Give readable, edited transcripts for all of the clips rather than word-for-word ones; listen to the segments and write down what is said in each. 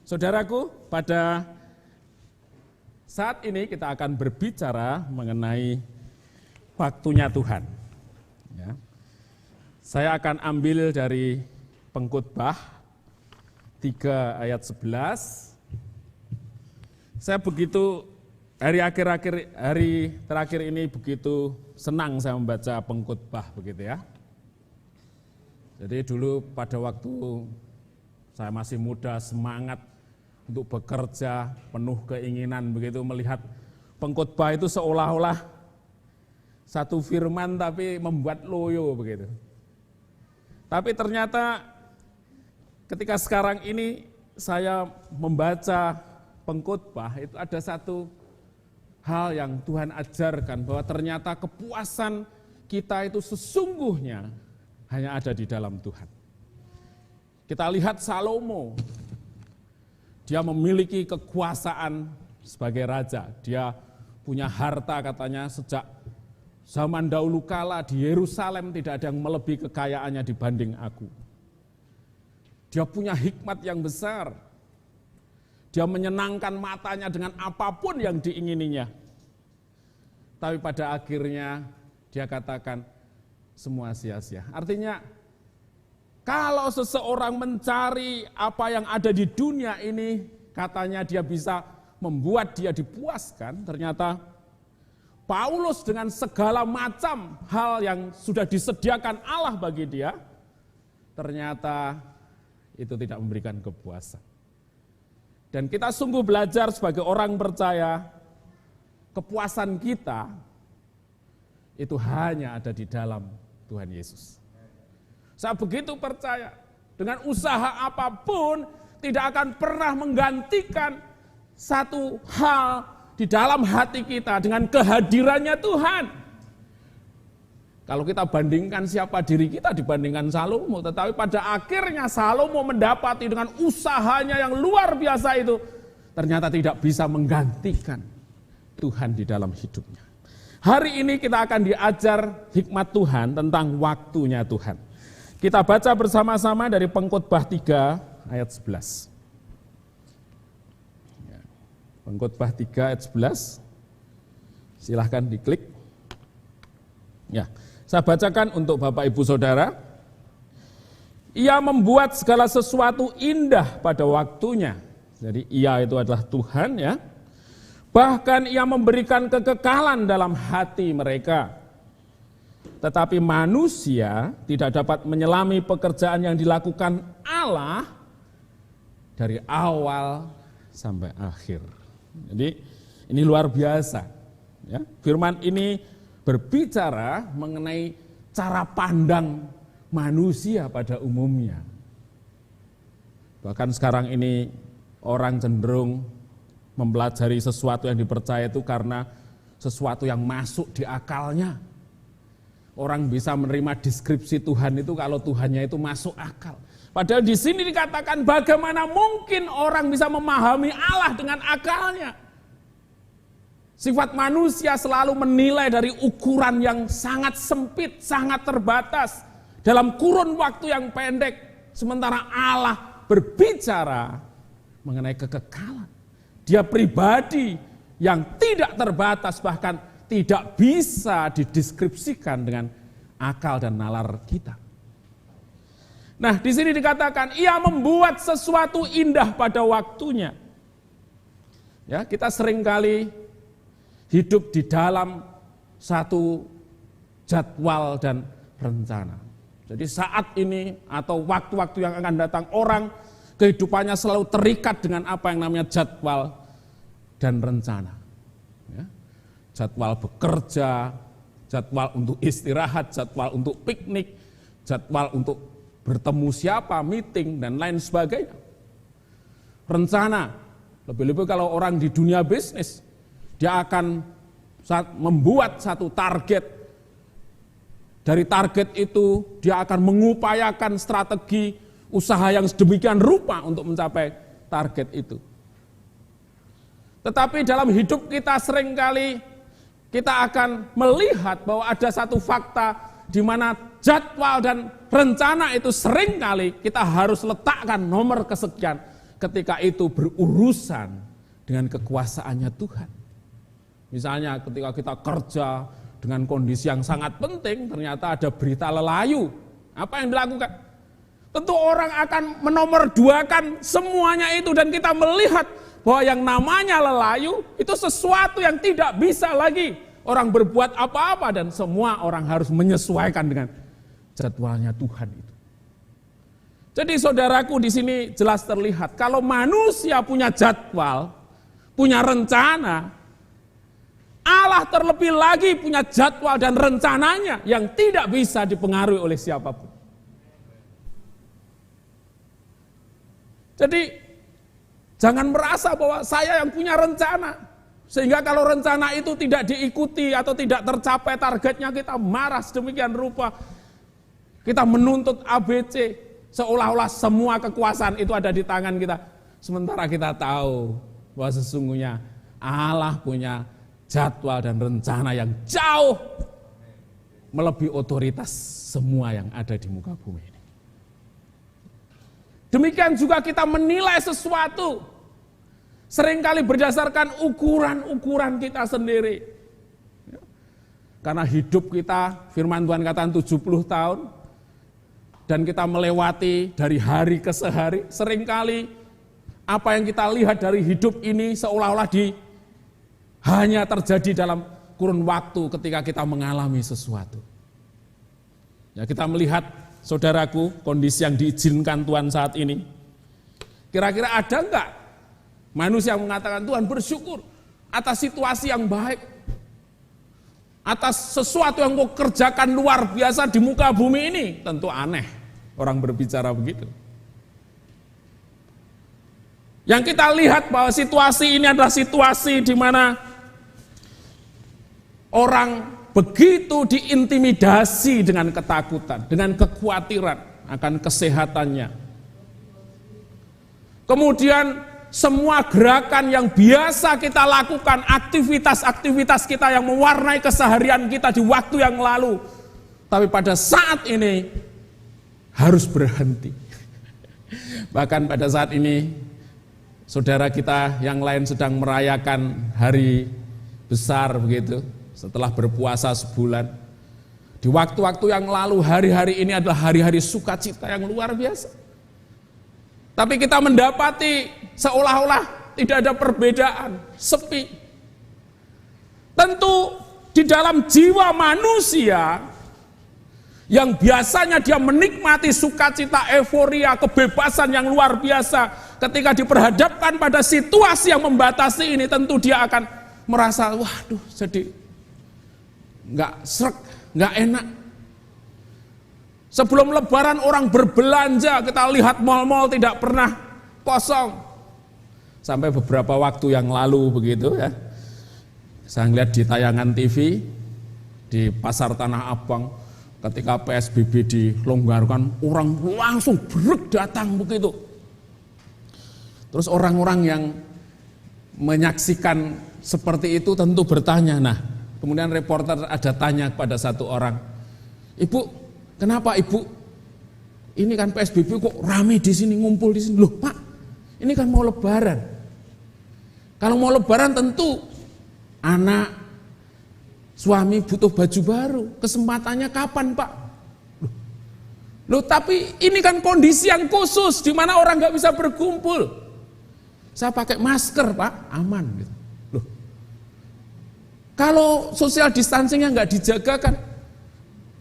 Saudaraku, pada saat ini kita akan berbicara mengenai waktunya Tuhan. Ya. Saya akan ambil dari Pengkhotbah 3 ayat 11. Saya begitu hari terakhir ini begitu senang saya membaca Pengkhotbah begitu ya. Jadi dulu pada waktu saya masih muda, semangat untuk bekerja, penuh keinginan begitu, melihat pengkhotbah itu seolah-olah satu firman tapi membuat loyo begitu. Tapi ternyata ketika sekarang ini saya membaca pengkhotbah, itu ada satu hal yang Tuhan ajarkan, bahwa ternyata kepuasan kita itu sesungguhnya hanya ada di dalam Tuhan. Kita lihat Salomo, dia memiliki kekuasaan sebagai raja. Dia punya harta katanya sejak zaman dahulu kala di Yerusalem tidak ada yang melebihi kekayaannya dibanding aku. Dia punya hikmat yang besar. Dia menyenangkan matanya dengan apapun yang diingininya. Tapi pada akhirnya dia katakan semua sia-sia. Artinya kalau seseorang mencari apa yang ada di dunia ini, katanya dia bisa membuat dia dipuaskan, ternyata Paulus dengan segala macam hal yang sudah disediakan Allah bagi dia, ternyata itu tidak memberikan kepuasan. Dan kita sungguh belajar sebagai orang percaya, kepuasan kita itu hanya ada di dalam Tuhan Yesus. Saya begitu percaya, dengan usaha apapun tidak akan pernah menggantikan satu hal di dalam hati kita dengan kehadirannya Tuhan. Kalau kita bandingkan siapa diri kita dibandingkan Salomo, tetapi pada akhirnya Salomo mendapati dengan usahanya yang luar biasa itu, ternyata tidak bisa menggantikan Tuhan di dalam hidupnya. Hari ini kita akan diajar hikmat Tuhan tentang waktunya Tuhan. Kita baca bersama-sama dari Pengkhotbah 3 ayat 11. Pengkhotbah 3 ayat 11. Silahkan diklik. Ya, saya bacakan untuk Bapak Ibu Saudara. Ia membuat segala sesuatu indah pada waktunya. Jadi ia itu adalah Tuhan ya. Bahkan ia memberikan kekekalan dalam hati mereka. Tetapi manusia tidak dapat menyelami pekerjaan yang dilakukan Allah dari awal sampai akhir. Jadi ini luar biasa. Ya. Firman ini berbicara mengenai cara pandang manusia pada umumnya. Bahkan sekarang ini orang cenderung mempelajari sesuatu yang dipercaya itu karena sesuatu yang masuk di akalnya. Orang bisa menerima deskripsi Tuhan itu kalau Tuhannya itu masuk akal. Padahal di sini dikatakan bagaimana mungkin orang bisa memahami Allah dengan akalnya. Sifat manusia selalu menilai dari ukuran yang sangat sempit, sangat terbatas. Dalam kurun waktu yang pendek. Sementara Allah berbicara mengenai kekekalan. Dia pribadi yang tidak terbatas, bahkan tidak bisa dideskripsikan dengan akal dan nalar kita. Nah, di sini dikatakan ia membuat sesuatu indah pada waktunya. Ya, kita seringkali hidup di dalam satu jadwal dan rencana. Jadi saat ini atau waktu-waktu yang akan datang, orang kehidupannya selalu terikat dengan apa yang namanya jadwal dan rencana. Jadwal bekerja, jadwal untuk istirahat, jadwal untuk piknik, jadwal untuk bertemu siapa, meeting, dan lain sebagainya. Rencana, lebih-lebih kalau orang di dunia bisnis, dia akan membuat satu target. Dari target itu, dia akan mengupayakan strategi usaha yang sedemikian rupa untuk mencapai target itu. Tetapi dalam hidup kita seringkali kita akan melihat bahwa ada satu fakta di mana jadwal dan rencana itu seringkali kita harus letakkan nomor kesekian ketika itu berurusan dengan kekuasaannya Tuhan. Misalnya ketika kita kerja dengan kondisi yang sangat penting, ternyata ada berita lelayu. Apa yang dilakukan? Tentu orang akan menomorduakan semuanya itu, dan kita melihat bahwa yang namanya lelayu itu sesuatu yang tidak bisa lagi orang berbuat apa-apa, dan semua orang harus menyesuaikan dengan jadwalnya Tuhan itu. Jadi saudaraku, di sini jelas terlihat kalau manusia punya jadwal, punya rencana, Allah terlebih lagi punya jadwal dan rencananya yang tidak bisa dipengaruhi oleh siapapun. Jadi jangan merasa bahwa saya yang punya rencana, sehingga kalau rencana itu tidak diikuti atau tidak tercapai targetnya kita marah sedemikian rupa. Kita menuntut ABC, seolah-olah semua kekuasaan itu ada di tangan kita. Sementara kita tahu bahwa sesungguhnya Allah punya jadwal dan rencana yang jauh melebihi otoritas semua yang ada di muka bumi ini. Demikian juga kita menilai sesuatu seringkali berdasarkan ukuran-ukuran kita sendiri. Karena hidup kita, firman Tuhan katakan 70 tahun, dan kita melewati dari hari ke sehari, seringkali apa yang kita lihat dari hidup ini seolah-olah hanya terjadi dalam kurun waktu ketika kita mengalami sesuatu. Ya, kita melihat, saudaraku, kondisi yang diizinkan Tuhan saat ini. Kira-kira ada enggak manusia yang mengatakan, Tuhan bersyukur atas situasi yang baik, atas sesuatu yang kau kerjakan luar biasa di muka bumi ini? Tentu aneh orang berbicara begitu. Yang kita lihat bahwa situasi ini adalah situasi di mana orang begitu diintimidasi dengan ketakutan, dengan kekhawatiran akan kesehatannya. Kemudian semua gerakan yang biasa kita lakukan, aktivitas-aktivitas kita yang mewarnai keseharian kita di waktu yang lalu, tapi pada saat ini harus berhenti. Bahkan pada saat ini saudara kita yang lain sedang merayakan hari besar begitu, setelah berpuasa sebulan. Di waktu-waktu yang lalu, hari-hari ini adalah hari-hari sukacita yang luar biasa. Tapi kita mendapati seolah-olah tidak ada perbedaan, sepi. Tentu di dalam jiwa manusia yang biasanya dia menikmati sukacita, euforia, kebebasan yang luar biasa, ketika diperhadapkan pada situasi yang membatasi ini, tentu dia akan merasa, waduh, jadi nggak srek, nggak enak. Sebelum lebaran orang berbelanja, kita lihat mal-mal tidak pernah kosong. Sampai beberapa waktu yang lalu begitu ya, saya lihat di tayangan TV di Pasar Tanah Abang, ketika PSBB dilonggarkan, orang langsung brek datang begitu. Terus orang-orang yang menyaksikan seperti itu tentu bertanya. Nah, kemudian reporter ada tanya kepada satu orang, Ibu, kenapa Ibu? Ini kan PSBB kok rame di sini, ngumpul di sini. Loh Pak, ini kan mau lebaran. Kalau mau lebaran tentu anak, suami butuh baju baru. Kesempatannya kapan Pak? Loh tapi ini kan kondisi yang khusus di mana orang nggak bisa berkumpul. Saya pakai masker Pak, aman gitu. Loh, kalau social distancingnya nggak dijaga kan,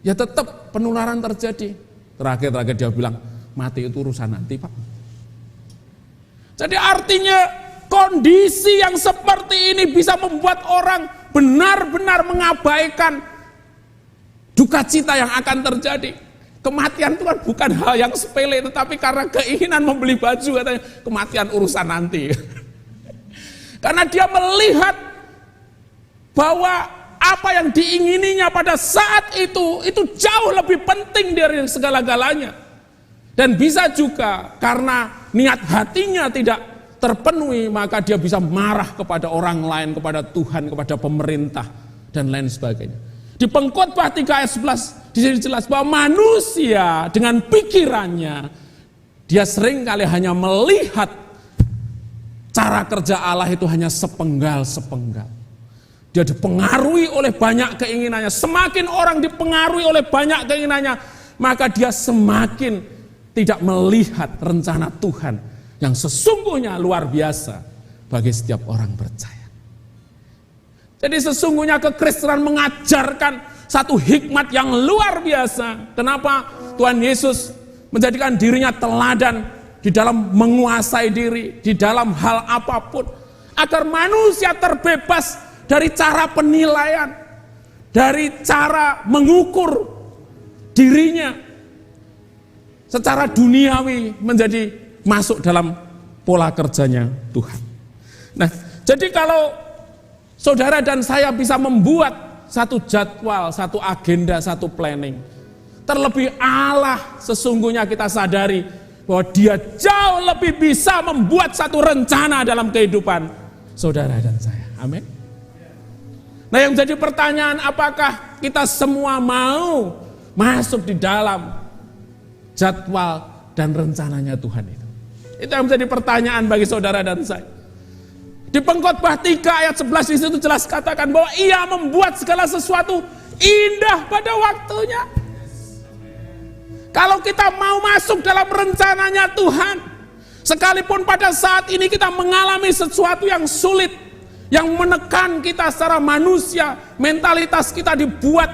ya tetap penularan terjadi. Terakhir dia bilang, mati itu urusan nanti Pak. Jadi artinya kondisi yang seperti ini bisa membuat orang benar-benar mengabaikan duka cita yang akan terjadi. Kematian itu kan bukan hal yang sepele, tetapi karena keinginan membeli baju, katanya kematian urusan nanti. Karena dia melihat bahwa apa yang diingininya pada saat itu jauh lebih penting dari segala-galanya. Dan bisa juga karena niat hatinya tidak terpenuhi, maka dia bisa marah kepada orang lain, kepada Tuhan, kepada pemerintah, dan lain sebagainya. Di Pengkhotbah 3 ayat 11 di sini jelas bahwa manusia dengan pikirannya dia seringkali hanya melihat cara kerja Allah itu hanya sepenggal-sepenggal. Dia dipengaruhi oleh banyak keinginannya. Semakin orang dipengaruhi oleh banyak keinginannya, maka dia semakin tidak melihat rencana Tuhan yang sesungguhnya luar biasa bagi setiap orang percaya. Jadi sesungguhnya kekristenan mengajarkan satu hikmat yang luar biasa. Kenapa Tuhan Yesus menjadikan dirinya teladan di dalam menguasai diri, di dalam hal apapun, agar manusia terbebas dari cara penilaian, dari cara mengukur dirinya secara duniawi menjadi masuk dalam pola kerjanya Tuhan. Nah, jadi kalau saudara dan saya bisa membuat satu jadwal, satu agenda, satu planning, terlebih Allah sesungguhnya kita sadari bahwa Dia jauh lebih bisa membuat satu rencana dalam kehidupan saudara dan saya. Amin. Nah, yang jadi pertanyaan, apakah kita semua mau masuk di dalam jadwal dan rencananya Tuhan itu? Itu yang menjadi pertanyaan bagi saudara dan saya. Di Pengkhotbah 3 ayat 11 di situ jelas katakan bahwa Ia membuat segala sesuatu indah pada waktunya. Kalau kita mau masuk dalam rencananya Tuhan, sekalipun pada saat ini kita mengalami sesuatu yang sulit, yang menekan kita secara manusia, mentalitas kita dibuat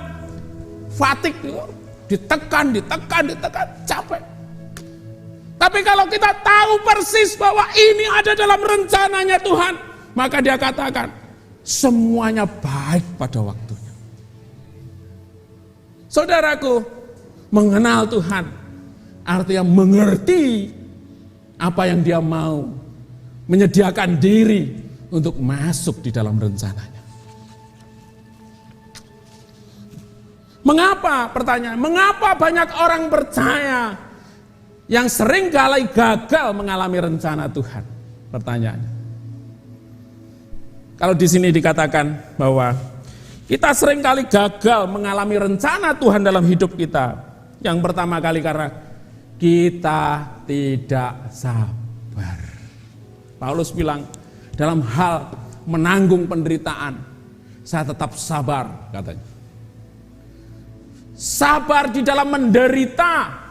fatik, ditekan, capek. Tapi kalau kita tahu persis bahwa ini ada dalam rencananya Tuhan, maka Dia katakan semuanya baik pada waktunya. Saudaraku, mengenal Tuhan artinya mengerti apa yang Dia mau, menyediakan diri untuk masuk di dalam rencananya. Mengapa, pertanyaan, mengapa banyak orang percaya yang sering kali gagal mengalami rencana Tuhan? Pertanyaannya. Kalau di sini dikatakan bahwa kita sering kali gagal mengalami rencana Tuhan dalam hidup kita. Yang pertama kali karena kita tidak sabar. Paulus bilang, dalam hal menanggung penderitaan, saya tetap sabar, katanya. Sabar di dalam menderita,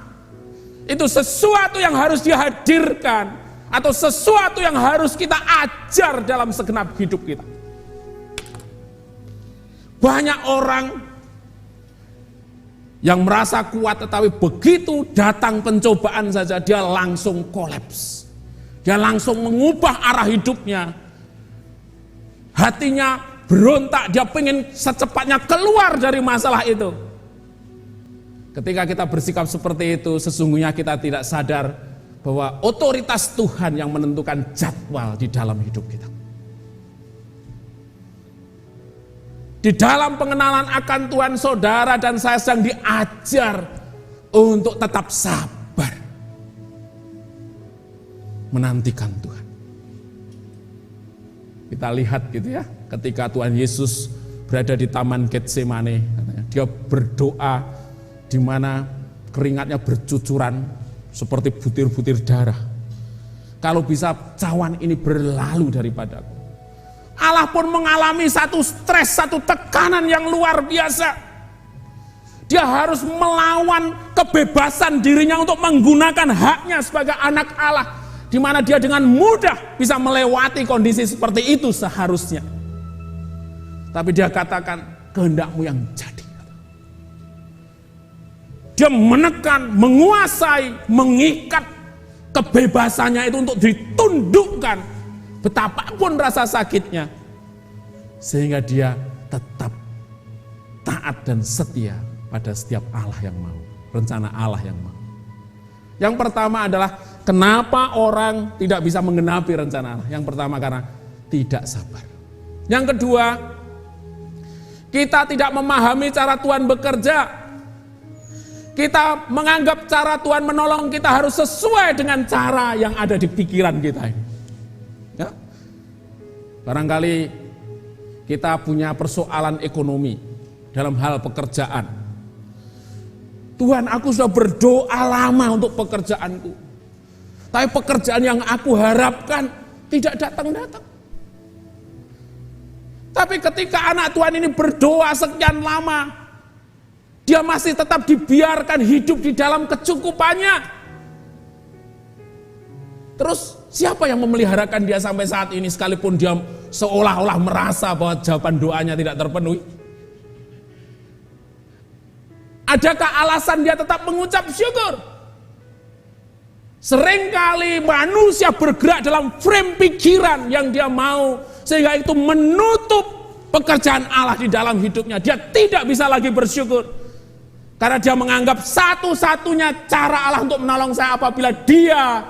itu sesuatu yang harus dihadirkan, atau sesuatu yang harus kita ajar dalam segenap hidup kita. Banyak orang yang merasa kuat, tetapi begitu datang pencobaan saja, dia langsung kolaps. Dia langsung mengubah arah hidupnya. Hatinya berontak, dia pengen secepatnya keluar dari masalah itu. Ketika kita bersikap seperti itu, sesungguhnya kita tidak sadar bahwa otoritas Tuhan yang menentukan jadwal di dalam hidup kita. Di dalam pengenalan akan Tuhan, saudara dan saya sedang diajar untuk tetap sabar, menantikan Tuhan. Kita lihat gitu ya, ketika Tuhan Yesus berada di Taman Getsemane, Dia berdoa di mana keringatnya bercucuran seperti butir-butir darah. Kalau bisa cawan ini berlalu daripadaku. Allah pun mengalami satu stres, satu tekanan yang luar biasa. Dia harus melawan kebebasan dirinya untuk menggunakan haknya sebagai anak Allah, di mana dia dengan mudah bisa melewati kondisi seperti itu seharusnya. Tapi dia katakan, kehendakmu yang jadi. Dia menekan, menguasai, mengikat kebebasannya itu untuk ditundukkan, betapapun rasa sakitnya, sehingga dia tetap taat dan setia pada setiap Allah yang mau, rencana Allah yang mau. Yang pertama adalah kenapa orang tidak bisa menggenapi rencana Allah. Yang pertama karena tidak sabar. Yang kedua, kita tidak memahami cara Tuhan bekerja. Kita menganggap cara Tuhan menolong kita harus sesuai dengan cara yang ada di pikiran kita ini. Ya? Barangkali kita punya persoalan ekonomi dalam hal pekerjaan. Tuhan, aku sudah berdoa lama untuk pekerjaanku. Tapi pekerjaan yang aku harapkan tidak datang-datang. Tapi ketika anak Tuhan ini berdoa sekian lama, dia masih tetap dibiarkan hidup di dalam kecukupannya. Terus siapa yang memeliharakan dia sampai saat ini sekalipun dia seolah-olah merasa bahwa jawaban doanya tidak terpenuhi? Adakah alasan dia tetap mengucap syukur? Seringkali manusia bergerak dalam frame pikiran yang dia mau, sehingga itu menutup pekerjaan Allah di dalam hidupnya. Dia tidak bisa lagi bersyukur, karena dia menganggap satu-satunya cara Allah untuk menolong saya apabila dia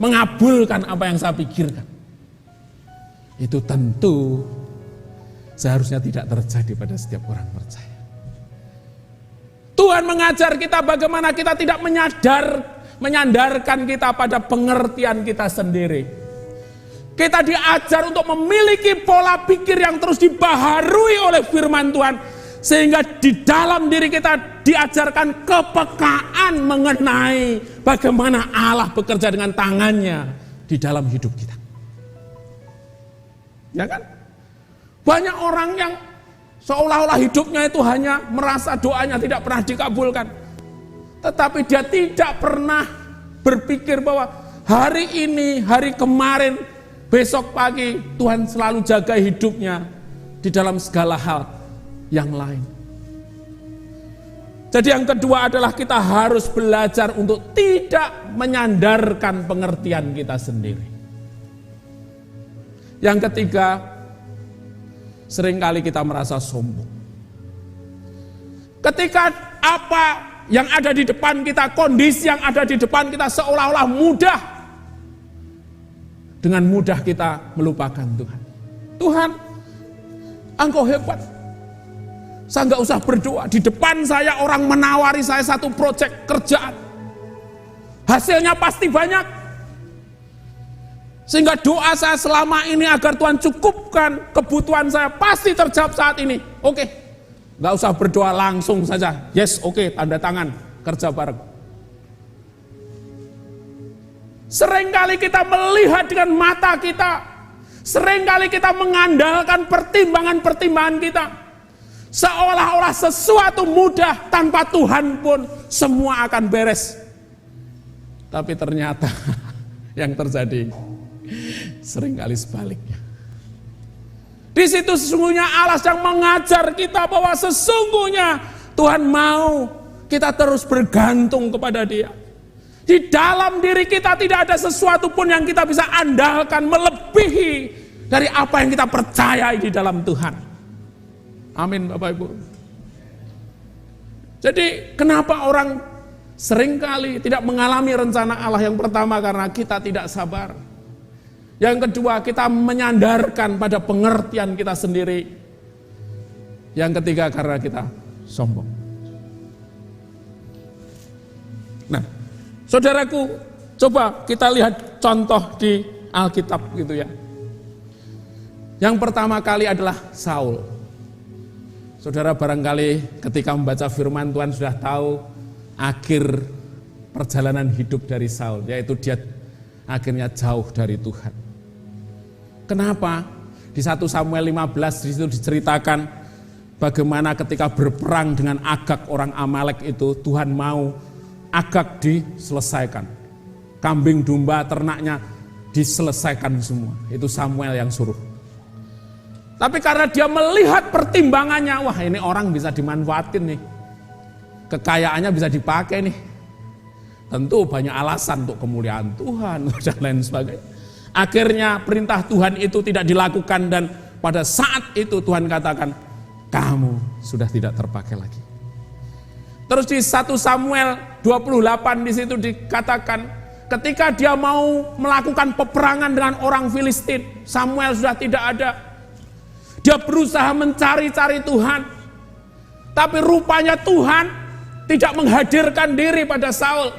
mengabulkan apa yang saya pikirkan. Itu tentu seharusnya tidak terjadi pada setiap orang percaya. Tuhan mengajar kita bagaimana kita tidak menyandarkan kita pada pengertian kita sendiri. Kita diajar untuk memiliki pola pikir yang terus dibaharui oleh firman Tuhan, sehingga di dalam diri kita diajarkan kepekaan mengenai bagaimana Allah bekerja dengan tangannya di dalam hidup kita. Ya kan? Banyak orang yang seolah-olah hidupnya itu hanya merasa doanya tidak pernah dikabulkan. Tetapi dia tidak pernah berpikir bahwa hari ini, hari kemarin, besok pagi Tuhan selalu jaga hidupnya di dalam segala hal yang lain. Jadi yang kedua adalah kita harus belajar untuk tidak menyandarkan pengertian kita sendiri. Yang ketiga, seringkali kita merasa sombong. Ketika apa yang ada di depan kita, kondisi yang ada di depan kita seolah-olah mudah, dengan mudah kita melupakan Tuhan. Tuhan, Engkau hebat. Saya nggak usah berdoa. Di depan saya orang menawari saya satu proyek kerjaan. Hasilnya pasti banyak. Sehingga doa saya selama ini agar Tuhan cukupkan kebutuhan saya pasti terjawab saat ini. Oke, nggak usah berdoa, langsung saja. Yes, oke, tanda tangan, kerja bareng. Seringkali kita melihat dengan mata kita. Seringkali kita mengandalkan pertimbangan-pertimbangan kita. Seolah-olah sesuatu mudah, tanpa Tuhan pun semua akan beres. Tapi ternyata yang terjadi seringkali sebaliknya. Di situ sesungguhnya Allah yang mengajar kita bahwa sesungguhnya Tuhan mau kita terus bergantung kepada Dia. Di dalam diri kita tidak ada sesuatu pun yang kita bisa andalkan melebihi dari apa yang kita percayai di dalam Tuhan. Amin Bapak Ibu. Jadi kenapa orang seringkali tidak mengalami rencana Allah? Yang pertama karena kita tidak sabar. Yang kedua kita menyandarkan pada pengertian kita sendiri. Yang ketiga karena kita sombong. Nah, saudaraku, coba kita lihat contoh di Alkitab gitu ya. Yang pertama kali adalah Saul. Saudara barangkali ketika membaca firman Tuhan sudah tahu akhir perjalanan hidup dari Saul, yaitu dia akhirnya jauh dari Tuhan. Kenapa? Di 1 Samuel 15 di situ diceritakan bagaimana ketika berperang dengan Agag orang Amalek itu, Tuhan mau Agag diselesaikan. Kambing domba ternaknya diselesaikan semua. Itu Samuel yang suruh. Tapi karena dia melihat pertimbangannya, wah ini orang bisa dimanfaatin nih. Kekayaannya bisa dipakai nih. Tentu banyak alasan untuk kemuliaan Tuhan dan lain sebagainya. Akhirnya perintah Tuhan itu tidak dilakukan dan pada saat itu Tuhan katakan, kamu sudah tidak terpakai lagi. Terus di 1 Samuel 28 di situ dikatakan, ketika dia mau melakukan peperangan dengan orang Filistin, Samuel sudah tidak ada. Dia berusaha mencari-cari Tuhan, tapi rupanya Tuhan tidak menghadirkan diri pada Saul.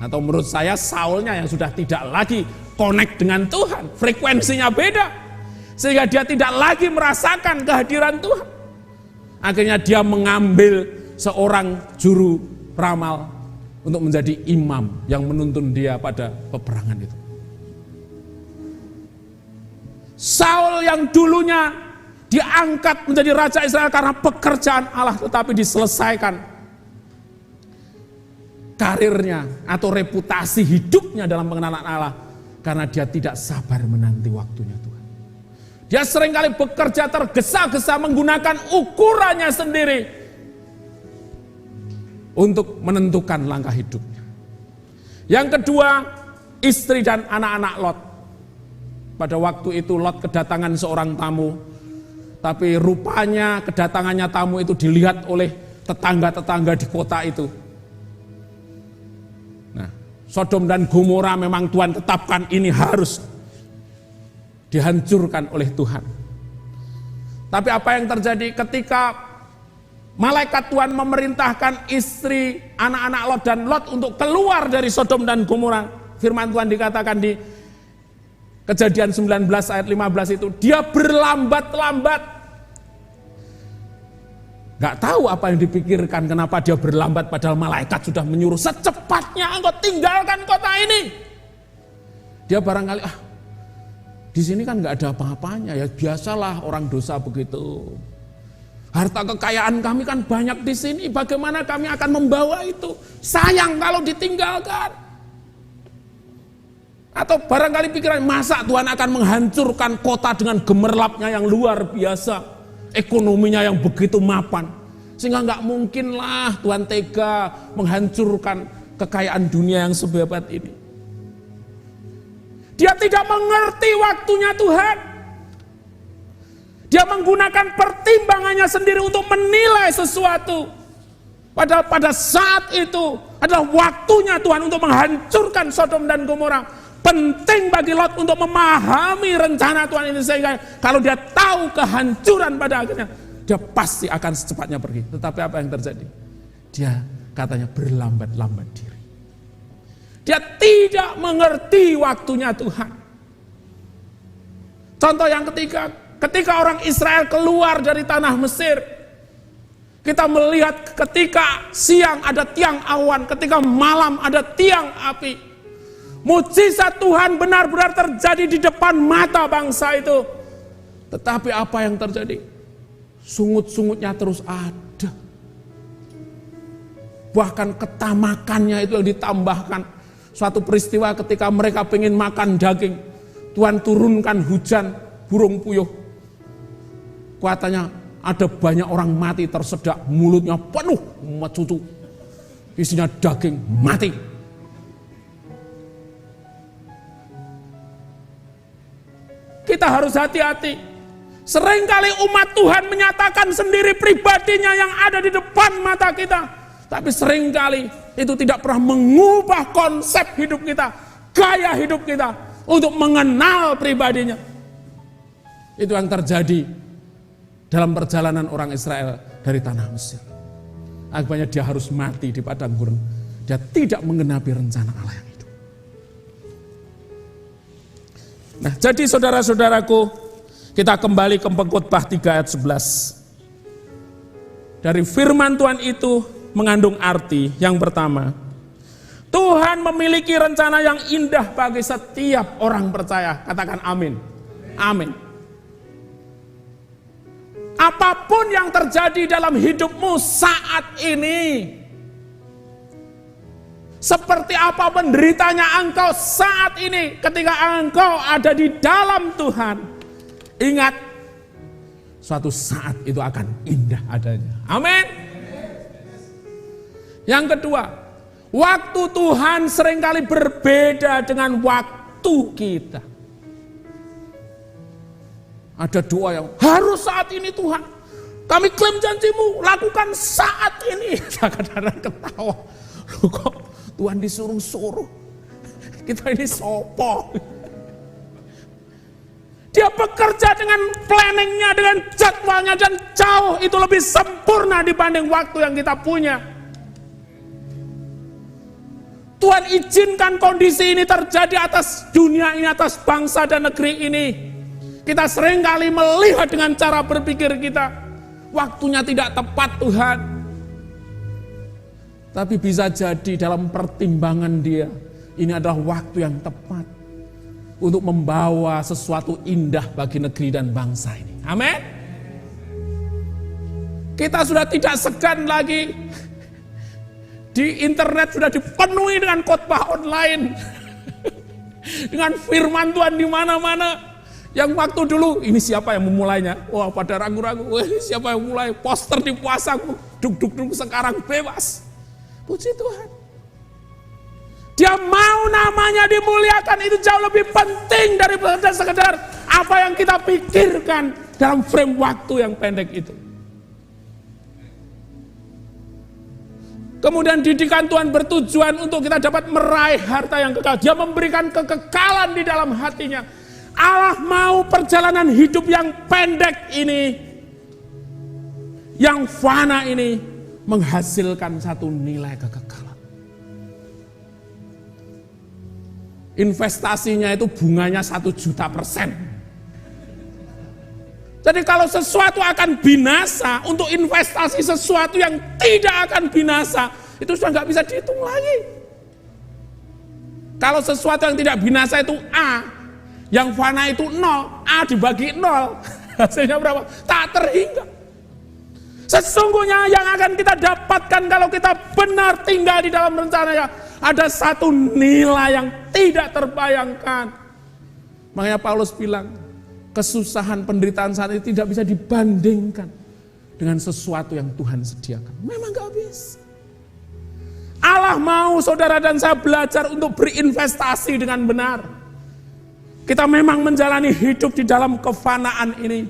Atau menurut saya Saulnya yang sudah tidak lagi connect dengan Tuhan, frekuensinya beda, sehingga dia tidak lagi merasakan kehadiran Tuhan. Akhirnya dia mengambil seorang juru ramal untuk menjadi imam yang menuntun dia pada peperangan itu. Saul yang dulunya diangkat menjadi raja Israel karena pekerjaan Allah, tetapi diselesaikan karirnya atau reputasi hidupnya dalam pengenalan Allah karena dia tidak sabar menanti waktunya Tuhan. Dia seringkali bekerja tergesa-gesa menggunakan ukurannya sendiri untuk menentukan langkah hidupnya. Yang kedua, istri dan anak-anak Lot. Pada waktu itu Lot kedatangan seorang tamu, tapi rupanya kedatangannya tamu itu dilihat oleh tetangga-tetangga di kota itu. Nah, Sodom dan Gomora memang Tuhan tetapkan ini harus dihancurkan oleh Tuhan. Tapi apa yang terjadi ketika malaikat Tuhan memerintahkan istri, anak-anak Lot dan Lot untuk keluar dari Sodom dan Gomora? Firman Tuhan dikatakan di Kejadian 19 ayat 15 itu, dia berlambat-lambat. Gak tahu apa yang dipikirkan, kenapa dia berlambat padahal malaikat sudah menyuruh secepatnya engkau tinggalkan kota ini. Dia barangkali di sini kan gak ada apa-apanya, ya biasalah orang dosa begitu. Harta kekayaan kami kan banyak di sini, bagaimana kami akan membawa itu? Sayang kalau ditinggalkan. Atau barangkali pikiran, masa Tuhan akan menghancurkan kota dengan gemerlapnya yang luar biasa, ekonominya yang begitu mapan, sehingga nggak mungkin lah Tuhan tega menghancurkan kekayaan dunia yang sehebat ini. Dia tidak mengerti waktunya Tuhan. Dia menggunakan pertimbangannya sendiri untuk menilai sesuatu. Padahal pada saat itu adalah waktunya Tuhan untuk menghancurkan Sodom dan Gomora. Penting bagi Lot untuk memahami rencana Tuhan ini, sehingga kalau dia tahu kehancuran pada akhirnya, dia pasti akan secepatnya pergi. Tetapi apa yang terjadi? Dia katanya berlambat-lambat diri. Dia tidak mengerti waktunya Tuhan. Contoh yang ketiga, ketika orang Israel keluar dari tanah Mesir, kita melihat ketika siang ada tiang awan, ketika malam ada tiang api. Mujizat Tuhan benar-benar terjadi di depan mata bangsa itu. Tetapi apa yang terjadi? Sungut-sungutnya terus ada. Bahkan ketamakannya itu yang ditambahkan. Suatu peristiwa ketika mereka pengen makan daging, Tuhan turunkan hujan burung puyuh. Katanya ada banyak orang mati tersedak, mulutnya penuh cucu, isinya daging mati. Kita harus hati-hati. Seringkali umat Tuhan menyatakan sendiri pribadinya yang ada di depan mata kita. Tapi seringkali itu tidak pernah mengubah konsep hidup kita, gaya hidup kita untuk mengenal pribadinya. Itu yang terjadi dalam perjalanan orang Israel dari tanah Mesir. Akibatnya dia harus mati di padang gurun. Dia tidak menggenapi rencana Allah yang hidup. Nah, jadi saudara-saudaraku, kita kembali ke Pengkhotbah 3 ayat 11. Dari firman Tuhan itu mengandung arti yang pertama, Tuhan memiliki rencana yang indah bagi setiap orang percaya. Katakan amin. Amin. Apapun yang terjadi dalam hidupmu saat ini, seperti apa penderitanya engkau saat ini, ketika engkau ada di dalam Tuhan, ingat, suatu saat itu akan indah adanya. Amin. Yang kedua, waktu Tuhan seringkali berbeda dengan waktu kita. Ada doa yang harus saat ini Tuhan, kami klaim janjimu, lakukan saat ini. Kadang-kadang ketawa, loh kok Tuhan disuruh-suruh, kita ini sopo. Dia bekerja dengan planningnya, dengan jadwalnya, dan jauh itu lebih sempurna dibanding waktu yang kita punya. Tuhan izinkan kondisi ini terjadi atas dunia ini, atas bangsa dan negeri ini. Kita seringkali melihat dengan cara berpikir kita, waktunya tidak tepat Tuhan. Tapi bisa jadi dalam pertimbangan dia, ini adalah waktu yang tepat. untuk membawa sesuatu indah bagi negeri dan bangsa ini. Amin. Kita sudah tidak segan lagi. Di internet sudah dipenuhi dengan khotbah online. Dengan firman Tuhan di mana-mana. Yang waktu dulu, ini siapa yang memulainya? Wah, pada ragu-ragu. Wah, ini siapa yang mulai? Poster dipasang, duk-duk-duk, sekarang bebas. Puji Tuhan. Dia mau namanya dimuliakan, itu jauh lebih penting daripada sekedar apa yang kita pikirkan dalam frame waktu yang pendek itu. Kemudian didikan Tuhan bertujuan untuk kita dapat meraih harta yang kekal. Dia memberikan kekekalan di dalam hatinya. Allah mau perjalanan hidup yang pendek ini, yang fana ini, menghasilkan satu nilai kekekalan. Investasinya itu bunganya 1.000.000%. Jadi kalau sesuatu akan binasa, untuk investasi sesuatu yang tidak akan binasa, itu sudah nggak bisa dihitung lagi. Kalau sesuatu yang tidak binasa itu A, yang fana itu 0, A dibagi 0, hasilnya berapa? Tak terhingga. Sesungguhnya yang akan kita dapatkan kalau kita benar tinggal di dalam rencananya, ada satu nilai yang tidak terbayangkan. Makanya Paulus bilang, kesusahan penderitaan saat ini tidak bisa dibandingkan dengan sesuatu yang Tuhan sediakan. Memang gak bisa. Allah mau saudara dan saya belajar untuk berinvestasi dengan benar. Kita memang menjalani hidup di dalam kefanaan ini.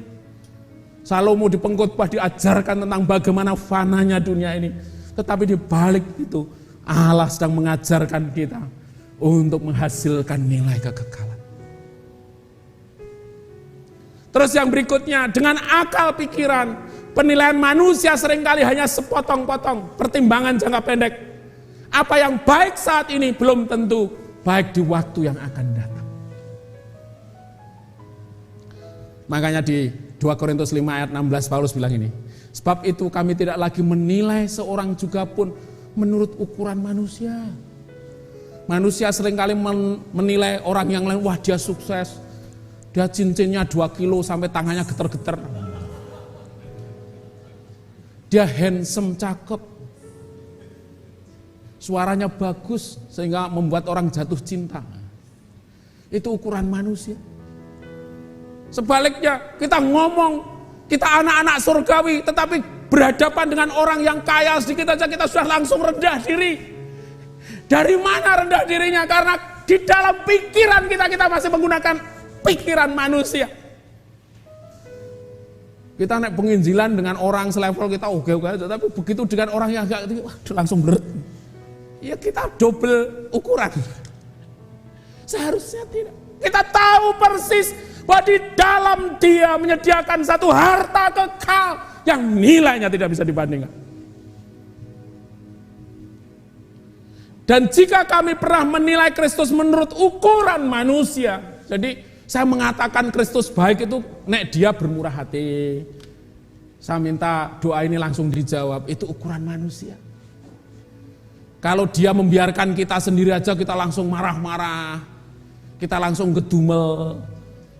Salomo di pengkhotbah diajarkan tentang bagaimana fananya dunia ini. Tetapi di balik itu Allah sedang mengajarkan kita untuk menghasilkan nilai kekekalan. Terus yang berikutnya, dengan akal pikiran, penilaian manusia seringkali hanya sepotong-potong, pertimbangan jangka pendek. Apa yang baik saat ini belum tentu baik di waktu yang akan datang. Makanya di 2 Korintus 5 ayat 16 Paulus bilang ini, sebab itu kami tidak lagi menilai seorang juga pun menurut ukuran manusia. Manusia seringkali menilai orang yang lain, wah dia sukses, dia cincinnya 2 kilo sampai tangannya geter-geter. Dia handsome, cakep, suaranya bagus sehingga membuat orang jatuh cinta. Itu ukuran manusia. Sebaliknya kita ngomong, kita anak-anak surgawi, tetapi berhadapan dengan orang yang kaya sedikit aja kita sudah langsung rendah diri. Dari mana rendah dirinya? Karena di dalam pikiran kita masih menggunakan pikiran manusia. Kita naik penginjilan dengan orang selevel kita oke-oke aja, tapi begitu dengan orang yang agak langsung berat. Ya kita double ukuran. Seharusnya tidak. Kita tahu persis bahwa di dalam Dia menyediakan satu harta kekal yang nilainya tidak bisa dibandingkan. Dan jika kami pernah menilai Kristus menurut ukuran manusia, jadi saya mengatakan Kristus baik itu nek Dia bermurah hati, saya minta doa ini langsung dijawab, itu ukuran manusia. Kalau Dia membiarkan kita sendiri aja kita langsung marah-marah, kita langsung gedumel,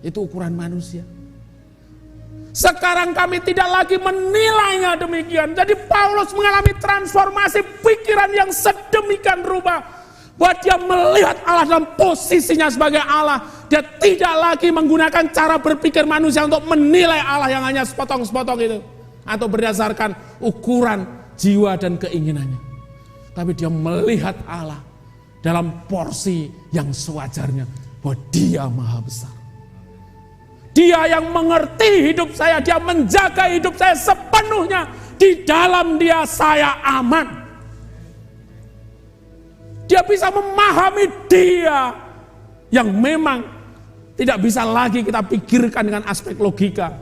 itu ukuran manusia. Sekarang kami tidak lagi menilainya demikian. Jadi Paulus mengalami transformasi pikiran yang sedemikian rupa, bahwa dia melihat Allah dalam posisinya sebagai Allah. Dia tidak lagi menggunakan cara berpikir manusia untuk menilai Allah yang hanya sepotong-sepotong itu, atau berdasarkan ukuran jiwa dan keinginannya. Tapi dia melihat Allah dalam porsi yang sewajarnya, bahwa Dia maha besar. Dia yang mengerti hidup saya, Dia menjaga hidup saya sepenuhnya. Di dalam Dia saya aman. Dia bisa memahami Dia yang memang tidak bisa lagi kita pikirkan dengan aspek logika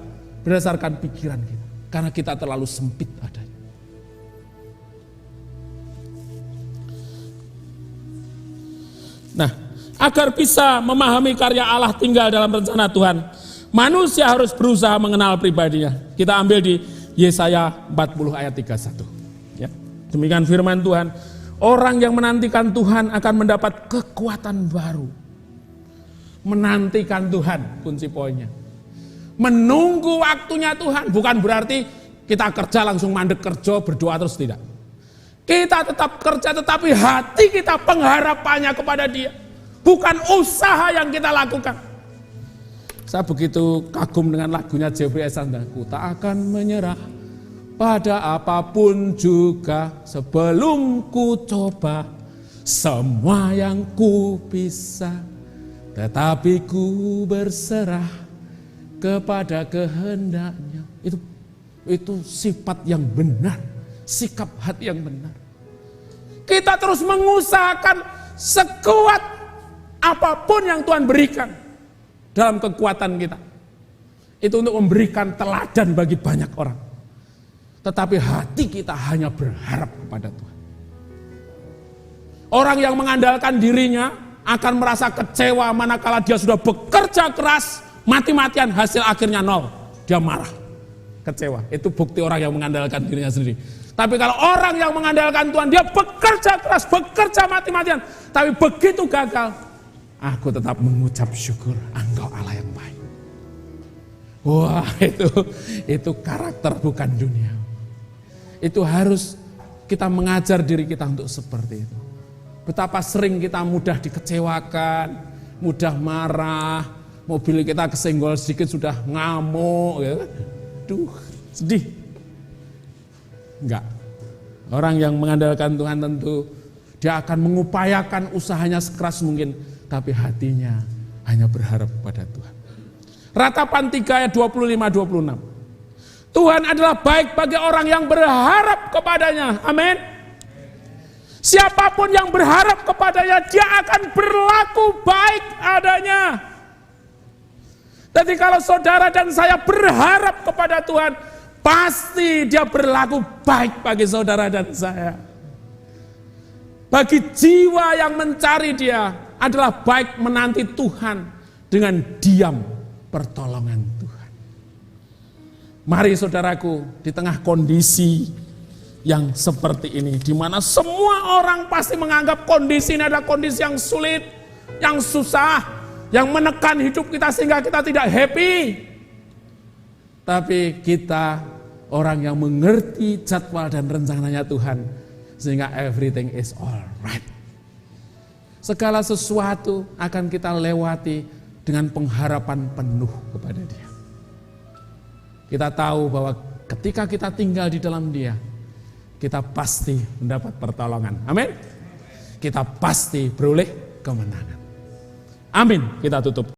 berdasarkan pikiran kita, karena kita terlalu sempit adanya. Nah, agar bisa memahami karya Allah tinggal dalam rencana Tuhan, manusia harus berusaha mengenal pribadinya. Kita ambil di Yesaya 40 ayat 31. Ya. Demikian firman Tuhan. Orang yang menantikan Tuhan akan mendapat kekuatan baru. Menantikan Tuhan, kunci poinnya. Menunggu waktunya Tuhan, bukan berarti kita kerja langsung mandek kerja, berdoa terus, tidak. Kita tetap kerja, tetapi hati kita pengharapannya kepada Dia. Bukan usaha yang kita lakukan. Saya begitu kagum dengan lagunya Jeffrey Esanda. Ku tak akan menyerah pada apapun juga sebelum ku coba semua yang ku bisa. Tetapi ku berserah kepada kehendaknya. Itu sifat yang benar, sikap hati yang benar. Kita terus mengusahakan sekuat apapun yang Tuhan berikan dalam kekuatan kita. Itu untuk memberikan teladan bagi banyak orang. Tetapi hati kita hanya berharap kepada Tuhan. Orang yang mengandalkan dirinya akan merasa kecewa manakala dia sudah bekerja keras, mati-matian, hasil akhirnya nol. Dia marah, kecewa. Itu bukti orang yang mengandalkan dirinya sendiri. Tapi kalau orang yang mengandalkan Tuhan, dia bekerja keras, bekerja mati-matian, tapi begitu gagal, aku tetap mengucap syukur, Engkau Allah yang baik. Wah, itu karakter bukan dunia. Itu harus kita mengajar diri kita untuk seperti itu. Betapa sering kita mudah dikecewakan, mudah marah, mobil kita kesenggol sedikit sudah ngamuk, ya. Duh, sedih. Enggak. Orang yang mengandalkan Tuhan tentu dia akan mengupayakan usahanya sekeras mungkin, tapi hatinya hanya berharap pada Tuhan. Ratapan 3 ayat 25-26. Tuhan adalah baik bagi orang yang berharap kepadanya. Amin. Siapapun yang berharap kepadanya, dia akan berlaku baik adanya. Jadi kalau saudara dan saya berharap kepada Tuhan, pasti dia berlaku baik bagi saudara dan saya. Bagi jiwa yang mencari Dia adalah baik menanti Tuhan dengan diam pertolongan Tuhan. Mari saudaraku, di tengah kondisi yang seperti ini, di mana semua orang pasti menganggap kondisi ini adalah kondisi yang sulit, yang susah, yang menekan hidup kita sehingga kita tidak happy. Tapi kita orang yang mengerti jadwal dan rencananya Tuhan, sehingga everything is alright. Segala sesuatu akan kita lewati dengan pengharapan penuh kepada Dia. Kita tahu bahwa ketika kita tinggal di dalam Dia, kita pasti mendapat pertolongan. Amin. Kita pasti beroleh kemenangan. Amin. Kita tutup.